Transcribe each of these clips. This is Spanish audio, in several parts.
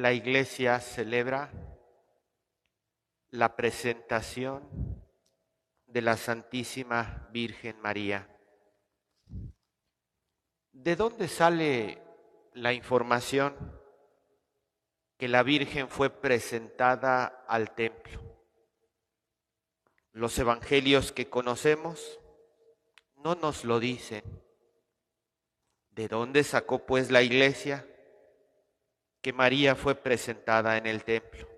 la Iglesia celebra la presentación de la Santísima Virgen María. ¿De dónde sale la información que la Virgen fue presentada al templo? Los evangelios que conocemos no nos lo dicen. ¿De dónde sacó pues la Iglesia que María fue presentada en el templo?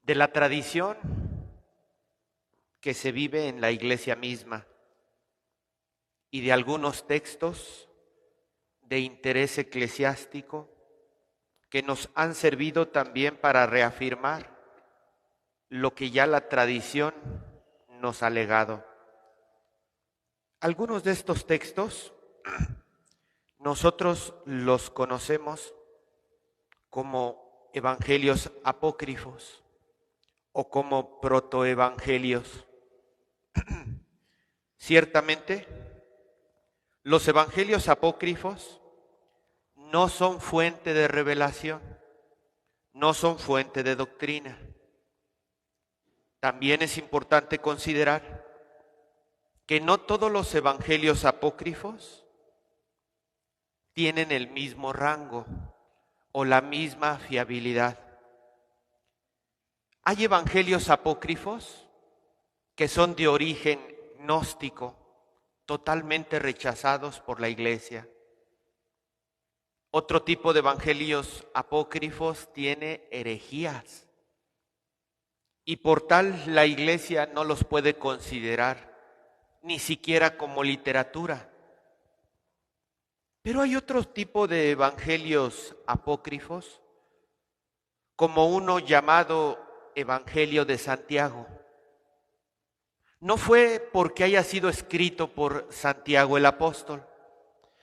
De la tradición que se vive en la Iglesia misma y de algunos textos de interés eclesiástico que nos han servido también para reafirmar lo que ya la tradición nos ha legado. Algunos de estos textos nosotros los conocemos como evangelios apócrifos o como protoevangelios. Ciertamente, los evangelios apócrifos no son fuente de revelación, no son fuente de doctrina. También es importante considerar que no todos los evangelios apócrifos tienen el mismo rango o la misma fiabilidad. Hay evangelios apócrifos que son de origen gnóstico, totalmente rechazados por la Iglesia. Otro tipo de evangelios apócrifos tiene herejías y por tal la Iglesia no los puede considerar ni siquiera como literatura. Pero hay otro tipo de evangelios apócrifos, como uno llamado Evangelio de Santiago. No fue porque haya sido escrito por Santiago el apóstol,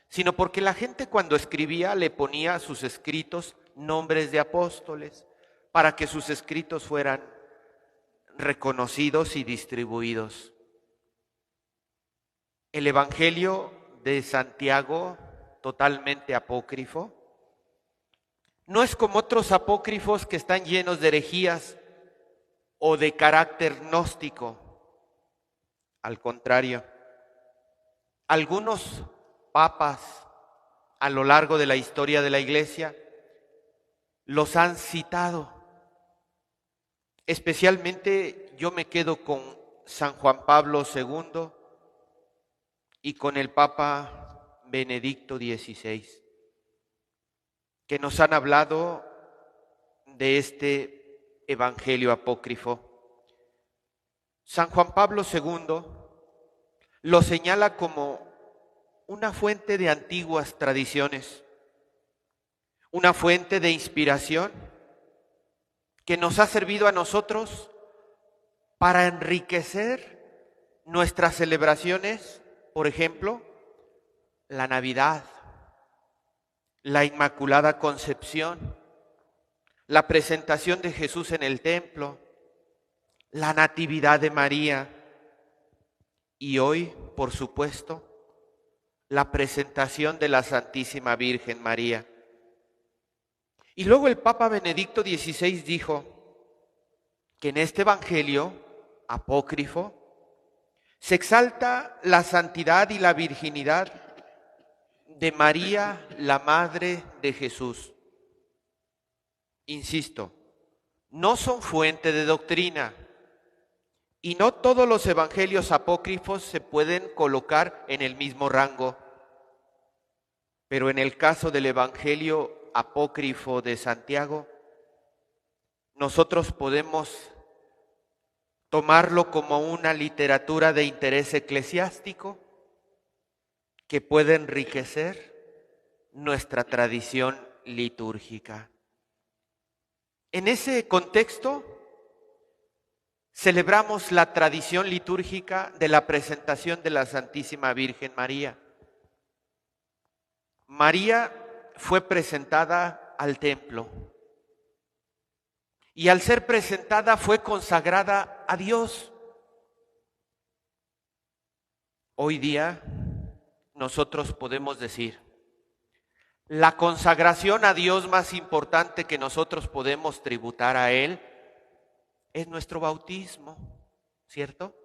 sino porque la gente cuando escribía le ponía a sus escritos nombres de apóstoles para que sus escritos fueran reconocidos y distribuidos. El Evangelio de Santiago, totalmente apócrifo, no es como otros apócrifos que están llenos de herejías o de carácter gnóstico. Al contrario, algunos papas a lo largo de la historia de la Iglesia los han citado. Especialmente yo me quedo con San Juan Pablo II y con el Papa Benedicto XVI, que nos han hablado de este evangelio apócrifo. San Juan Pablo II lo señala como una fuente de antiguas tradiciones, una fuente de inspiración que nos ha servido a nosotros para enriquecer nuestras celebraciones, por ejemplo, la Navidad, la Inmaculada Concepción, la presentación de Jesús en el templo, la Natividad de María y hoy, por supuesto, la presentación de la Santísima Virgen María. Y luego el Papa Benedicto XVI dijo que en este evangelio apócrifo se exalta la santidad y la virginidad de María, la Madre de Jesús. Insisto, no son fuente de doctrina y no todos los evangelios apócrifos se pueden colocar en el mismo rango. Pero en el caso del evangelio apócrifo de Santiago, nosotros podemos tomarlo como una literatura de interés eclesiástico que puede enriquecer nuestra tradición litúrgica. En ese contexto, celebramos la tradición litúrgica de la presentación de la Santísima Virgen María. María fue presentada al templo y al ser presentada fue consagrada a Dios. Hoy día nosotros podemos decir, la consagración a Dios más importante que nosotros podemos tributar a Él es nuestro bautismo, ¿cierto?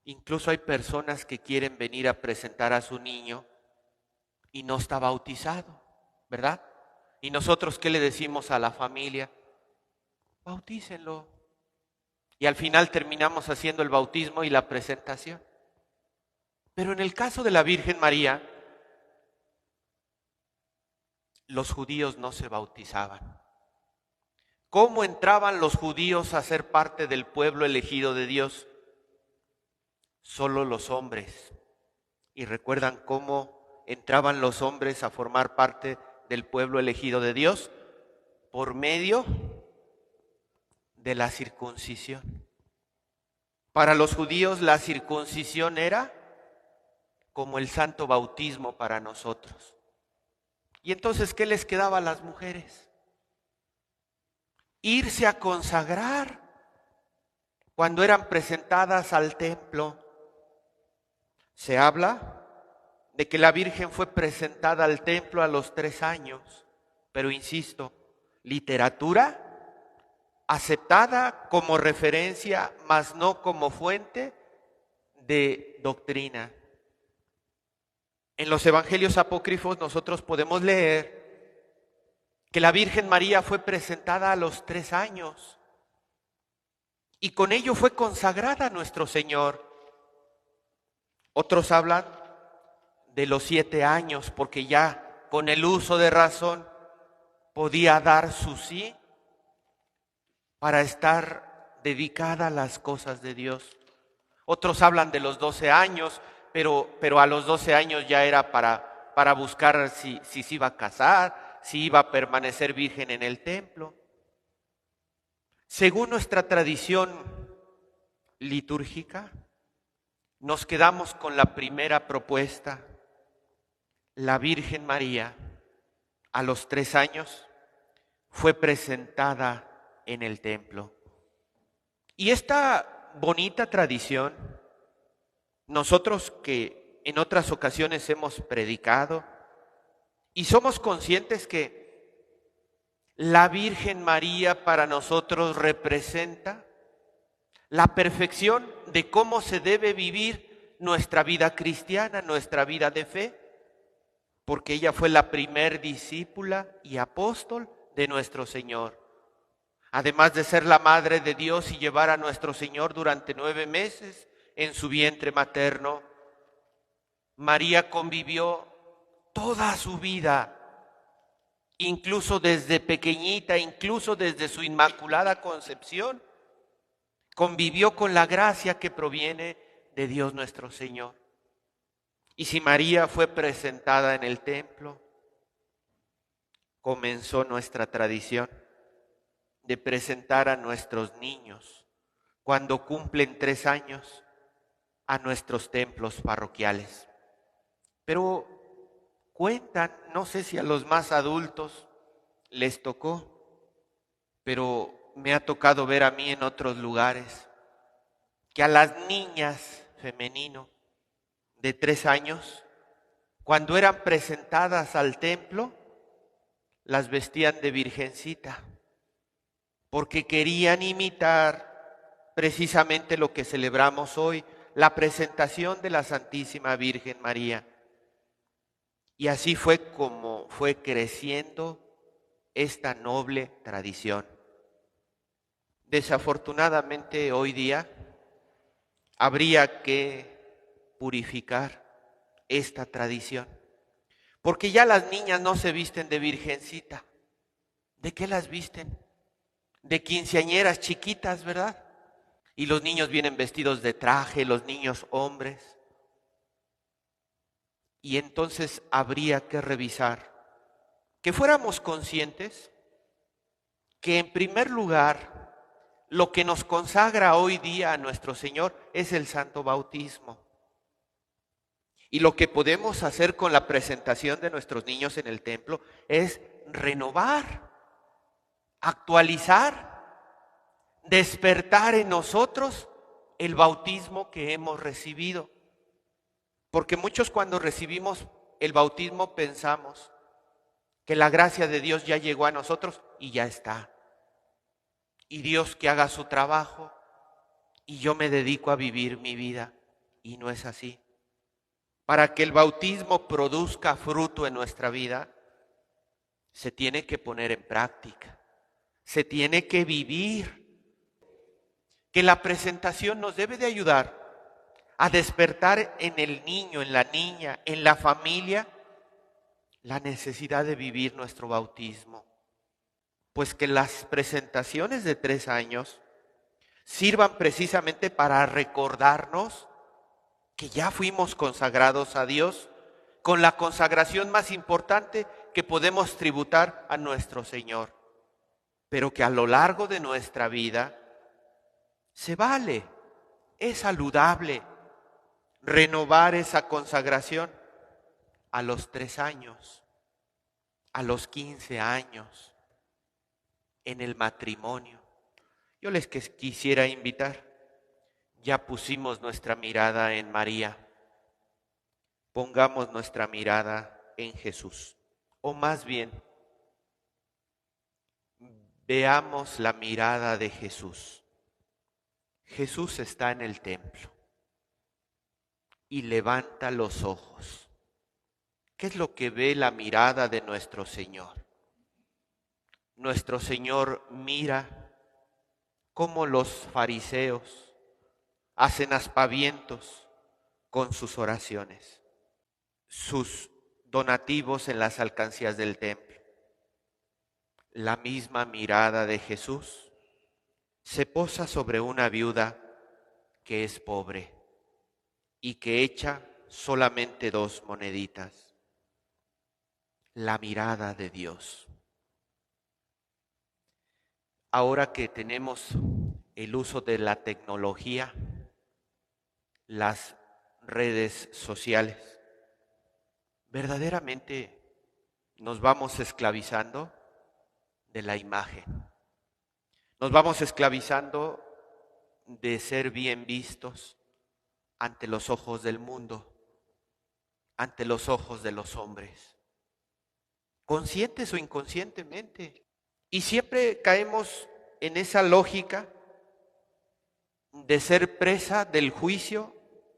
Incluso hay personas que quieren venir a presentar a su niño y no está bautizado, ¿verdad? ¿Y nosotros qué le decimos a la familia? Bautícenlo. Y al final terminamos haciendo el bautismo y la presentación. Pero en el caso de la Virgen María, los judíos no se bautizaban. ¿Cómo entraban los judíos a ser parte del pueblo elegido de Dios? Solo los hombres. ¿Y recuerdan cómo entraban los hombres a formar parte del pueblo elegido de Dios? Por medio de la circuncisión. Para los judíos la circuncisión era como el santo bautismo para nosotros. Y entonces, ¿qué les quedaba a las mujeres? Irse a consagrar cuando eran presentadas al templo. Se habla de que la Virgen fue presentada al templo a los 3 años, pero insisto, literatura aceptada como referencia, mas no como fuente de doctrina. En los evangelios apócrifos nosotros podemos leer que la Virgen María fue presentada a los 3 años y con ello fue consagrada a nuestro Señor. Otros hablan de los 7 años porque ya con el uso de razón podía dar su sí para estar dedicada a las cosas de Dios. Otros hablan de los 12 años, pero a los 12 años ya era para buscar si se iba a casar, si iba a permanecer virgen en el templo. Según nuestra tradición litúrgica, nos quedamos con la primera propuesta. La Virgen María, a los 3 años, fue presentada en el templo. Y esta bonita tradición, nosotros que en otras ocasiones hemos predicado y somos conscientes que la Virgen María para nosotros representa la perfección de cómo se debe vivir nuestra vida cristiana, nuestra vida de fe, porque ella fue la primer discípula y apóstol de nuestro Señor. Además de ser la madre de Dios y llevar a nuestro Señor durante 9 meses en su vientre materno, María convivió toda su vida, incluso desde pequeñita, incluso desde su inmaculada concepción, convivió con la gracia que proviene de Dios nuestro Señor. Y si María fue presentada en el templo, comenzó nuestra tradición de presentar a nuestros niños cuando cumplen 3 años a nuestros templos parroquiales. Pero cuentan, no sé si a los más adultos les tocó, pero me ha tocado ver a mí en otros lugares que a las niñas femenino de 3 años, cuando eran presentadas al templo, las vestían de virgencita, porque querían imitar precisamente lo que celebramos hoy, la presentación de la Santísima Virgen María. Y así fue como fue creciendo esta noble tradición. Desafortunadamente hoy día habría que purificar esta tradición, porque ya las niñas no se visten de virgencita. ¿De qué las visten? De quinceañeras chiquitas, ¿verdad? Y los niños vienen vestidos de traje, los niños hombres. Y entonces habría que revisar que fuéramos conscientes que en primer lugar lo que nos consagra hoy día a nuestro Señor es el santo bautismo. Y lo que podemos hacer con la presentación de nuestros niños en el templo es renovar, actualizar, despertar en nosotros el bautismo que hemos recibido. Porque muchos cuando recibimos el bautismo pensamos que la gracia de Dios ya llegó a nosotros y ya está. Y Dios que haga su trabajo y yo me dedico a vivir mi vida. Y no es así. Para que el bautismo produzca fruto en nuestra vida, se tiene que poner en práctica, se tiene que vivir. Que la presentación nos debe de ayudar a despertar en el niño, en la niña, en la familia, la necesidad de vivir nuestro bautismo. Pues que las presentaciones de 3 años sirvan precisamente para recordarnos que ya fuimos consagrados a Dios con la consagración más importante que podemos tributar a nuestro Señor, pero que a lo largo de nuestra vida se vale, es saludable renovar esa consagración a los 3 años, a los 15 años, en el matrimonio. Yo les quisiera invitar, ya pusimos nuestra mirada en María, pongamos nuestra mirada en Jesús, o más bien, veamos la mirada de Jesús. Jesús está en el templo y levanta los ojos. ¿Qué es lo que ve la mirada de nuestro Señor? Nuestro Señor mira cómo los fariseos hacen aspavientos con sus oraciones, sus donativos en las alcancías del templo. La misma mirada de Jesús se posa sobre una viuda que es pobre y que echa solamente 2 moneditas. La mirada de Dios. Ahora que tenemos el uso de la tecnología, las redes sociales, verdaderamente nos vamos esclavizando de la imagen. Nos vamos esclavizando de ser bien vistos ante los ojos del mundo, ante los ojos de los hombres, conscientes o inconscientemente. Y siempre caemos en esa lógica de ser presa del juicio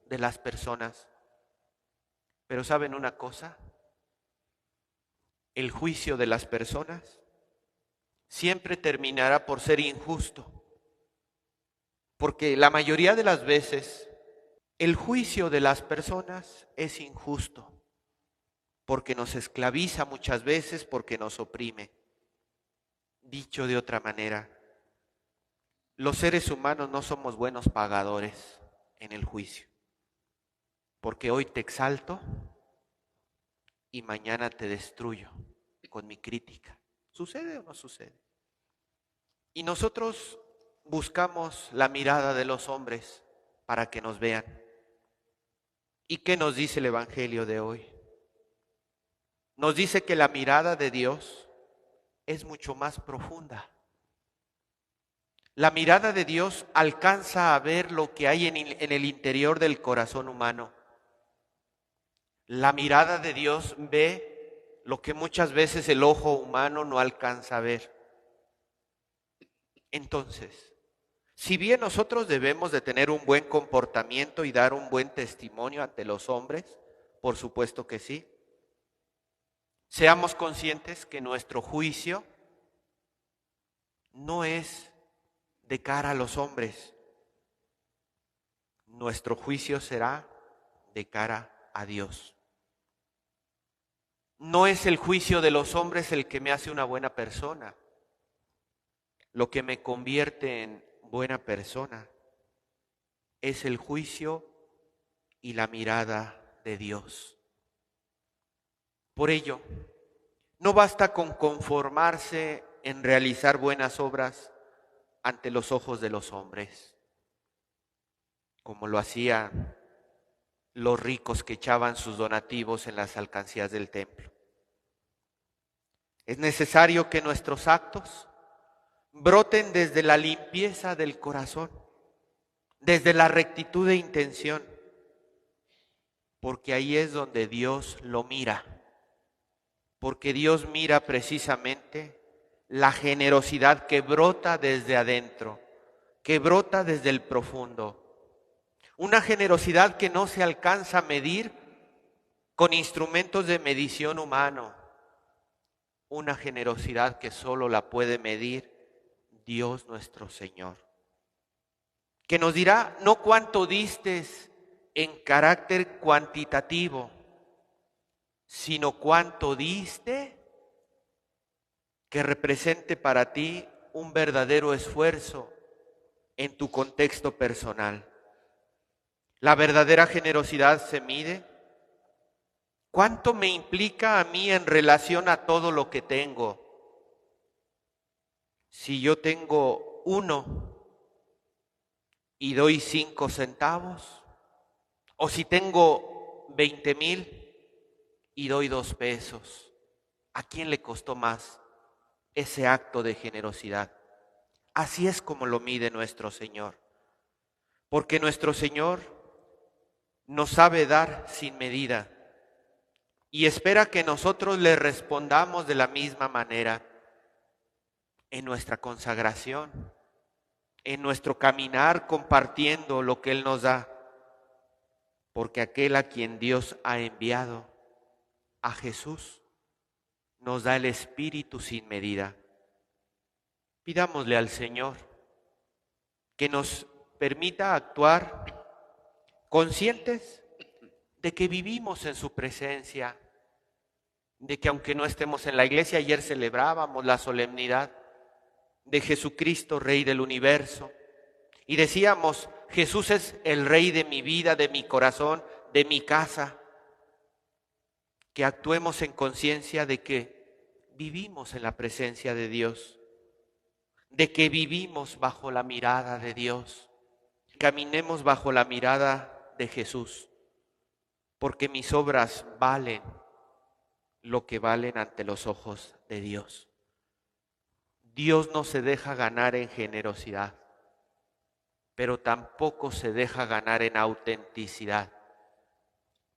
de las personas. Pero ¿saben una cosa? El juicio de las personas siempre terminará por ser injusto, porque la mayoría de las veces el juicio de las personas es injusto, porque nos esclaviza muchas veces, porque nos oprime. Dicho de otra manera, los seres humanos no somos buenos pagadores en el juicio, porque hoy te exalto y mañana te destruyo con mi crítica. ¿Sucede o no sucede? Y nosotros buscamos la mirada de los hombres para que nos vean. ¿Y qué nos dice el Evangelio de hoy? Nos dice que la mirada de Dios es mucho más profunda. La mirada de Dios alcanza a ver lo que hay en el interior del corazón humano. La mirada de Dios ve lo que muchas veces el ojo humano no alcanza a ver. Entonces, si bien nosotros debemos de tener un buen comportamiento y dar un buen testimonio ante los hombres, por supuesto que sí, seamos conscientes que nuestro juicio no es de cara a los hombres. Nuestro juicio será de cara a Dios. No es el juicio de los hombres el que me hace una buena persona. Lo que me convierte en buena persona es el juicio y la mirada de Dios. Por ello, no basta con conformarse en realizar buenas obras ante los ojos de los hombres, como lo hacían los ricos que echaban sus donativos en las alcancías del templo. Es necesario que nuestros actos broten desde la limpieza del corazón, desde la rectitud de intención. porque ahí es donde Dios lo mira, porque Dios mira precisamente la generosidad que brota desde adentro, que brota desde el profundo. Una generosidad que no se alcanza a medir con instrumentos de medición humano. Una generosidad que solo la puede medir Dios nuestro Señor. Que nos dirá no cuánto distes en carácter cuantitativo, sino cuánto diste que represente para ti un verdadero esfuerzo en tu contexto personal. La verdadera generosidad se mide. ¿Cuánto me implica a mí en relación a todo lo que tengo? Si yo tengo 1 y doy 5 centavos, o si tengo 20,000 y doy 2 pesos, ¿a quién le costó más ese acto de generosidad? Así es como lo mide nuestro Señor, porque nuestro Señor nos sabe dar sin medida y espera que nosotros le respondamos de la misma manera en nuestra consagración, en nuestro caminar compartiendo lo que Él nos da, porque aquel a quien Dios ha enviado, a Jesús, nos da el Espíritu sin medida. Pidámosle al Señor que nos permita actuar conscientes de que vivimos en su presencia, de que aunque no estemos en la iglesia, ayer celebrábamos la solemnidad de Jesucristo, Rey del universo, y decíamos, Jesús es el Rey de mi vida, de mi corazón, de mi casa. Que actuemos en conciencia de que vivimos en la presencia de Dios, de que vivimos bajo la mirada de Dios, caminemos bajo la mirada de Jesús, porque mis obras valen lo que valen ante los ojos de Dios. Dios no se deja ganar en generosidad, pero tampoco se deja ganar en autenticidad.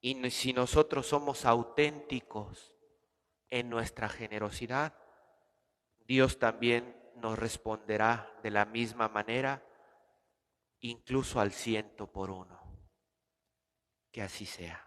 Y si nosotros somos auténticos en nuestra generosidad, Dios también nos responderá de la misma manera, incluso al 100 por 1. Que así sea.